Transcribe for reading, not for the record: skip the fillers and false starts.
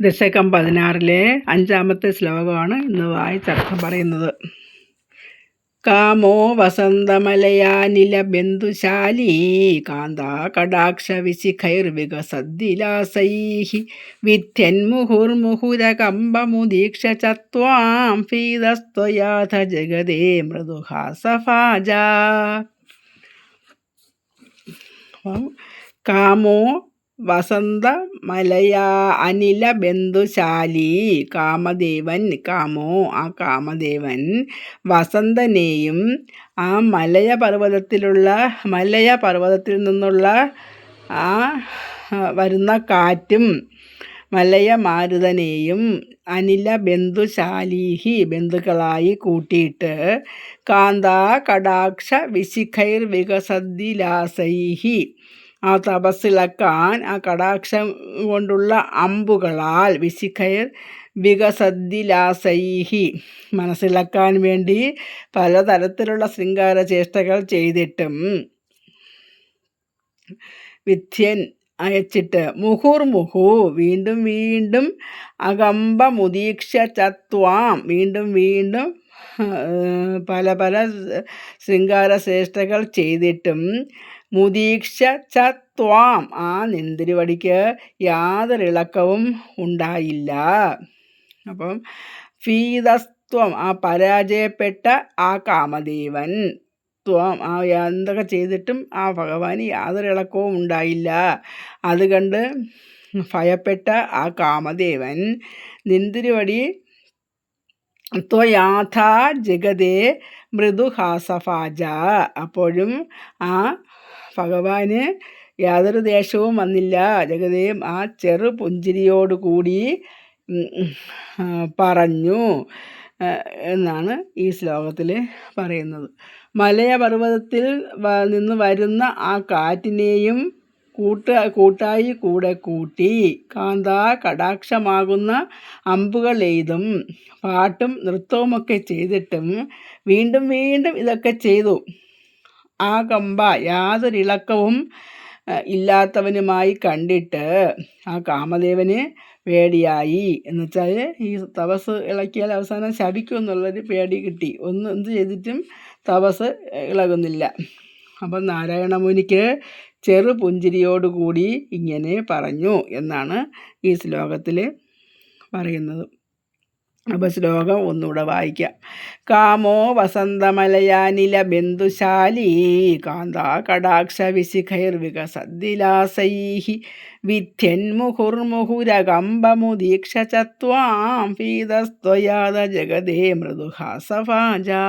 ദശകം 16-ലെ 5-ാമത്തെ ശ്ലോകമാണ് ഇന്ന് വായിച്ചർത്ഥം പറയുന്നത്. കാമോ വസന്തമലയാനിലബന്ധുശാലീ കാന്താകടാക്ഷവിശിഖൈർവികസദ്വിലാസൈഃ വിദ്യന്മുഹുർമുഹുരകമ്പമുദീക്ഷ്യ ച ത്വാം ഫീതസ്ത്വയാഥ ജഗദേ മൃദുഹാസഭാജാ. കാമോ വസന്തമലയാ അനിലബന്ധുശാലി. കാമദേവൻ, കാമോ ആ കാമദേവൻ, വസന്തനെയും ആ മലയപർവ്വതത്തിൽ നിന്നുള്ള ആ വരുന്ന കാറ്റും മലയമാരുതനെയും അനിലബന്ധുശാലീഹി ബന്ധുക്കളായി കൂട്ടിയിട്ട് കാന്താ കടാക്ഷ വിശിഖൈർവികസദ്വിലാസൈഹി ആ തപസ്സിളക്കാൻ ആ കടാക്ഷം കൊണ്ടുള്ള അമ്പുകളാൽ വിശിഖൈർ വികസദ്വിലാസൈഹി മനസ്സിളക്കാൻ വേണ്ടി പലതരത്തിലുള്ള ശൃംഗാര ചേഷ്ടകൾ ചെയ്തിട്ടും വിദ്യൻ അയച്ചിട്ട് മുഹുർമുഹു വീണ്ടും വീണ്ടും അകമ്പമുദീക്ഷ്യ ചത്വാം വീണ്ടും വീണ്ടും പല പല ശൃംഗാര ശ്രേഷ്ഠകൾ ചെയ്തിട്ടും മുദീക്ഷ ച ത്വാം ആ നിന്തിരുവടിക്ക് യാതൊരിളക്കവും ഉണ്ടായില്ല. അപ്പം ഫീതസ്ത്വം ആ പരാജയപ്പെട്ട ആ കാമദേവൻ, ത്വം ആ എന്തൊക്കെ ചെയ്തിട്ടും ആ ഭഗവാന് യാതൊരിളക്കവും ഉണ്ടായില്ല. അതുകണ്ട് ഭയപ്പെട്ട ആ കാമദേവൻ നിന്തിരുവടി ത്വയാഥാ ജഗതേ മൃദുഹാസഭാജ അപ്പോഴും ആ ഭഗവാന് യാതൊരു ദേഷ്യവും വന്നില്ല. ജഗതേയും ആ ചെറു പുഞ്ചിരിയോടുകൂടി പറഞ്ഞു എന്നാണ് ഈ ശ്ലോകത്തിൽ പറയുന്നത്. മലയപർവ്വതത്തിൽ നിന്ന് വരുന്ന ആ കാറ്റിനെയും കൂട്ടായി കൂട്ടി കാന്താ കടാക്ഷമാകുന്ന അമ്പുകൾ എയ്തും പാട്ടും നൃത്തവുമൊക്കെ ചെയ്തിട്ടും വീണ്ടും വീണ്ടും ഇതൊക്കെ ചെയ്തു. ആ കമ്പ യാതൊരിളക്കവും ഇല്ലാത്തവനുമായി കണ്ടിട്ട് ആ കാമദേവന് പേടിയായി. എന്നുവെച്ചാൽ ഈ തപസ് ഇളക്കിയാൽ അവസാനം ശപിക്കും എന്നുള്ളൊരു പേടി കിട്ടി. എന്ത് ചെയ്തിട്ടും തപസ് ഇളകുന്നില്ല. അപ്പം നാരായണമുനിക്ക് ചെറു പുഞ്ചിരിയോടുകൂടി ഇങ്ങനെ പറഞ്ഞു എന്നാണ് ഈ ശ്ലോകത്തിൽ പറയുന്നത്. അപ്പോൾ ശ്ലോകം ഒന്നുകൂടെ വായിക്കാം. കാമോ വസന്തമലയാനിലബന്ധുശാലീ കാന്താ കടാക്ഷ വിശിഖൈർവികസദ്വിലാസൈഃ വിദ്യന്മുഹുർമുഹുരകമ്പമുദീക്ഷ്യ ച ത്വാം ഫീതസ്ത്വയാഥ ജഗദേ മൃദുഹാസഭാജാ.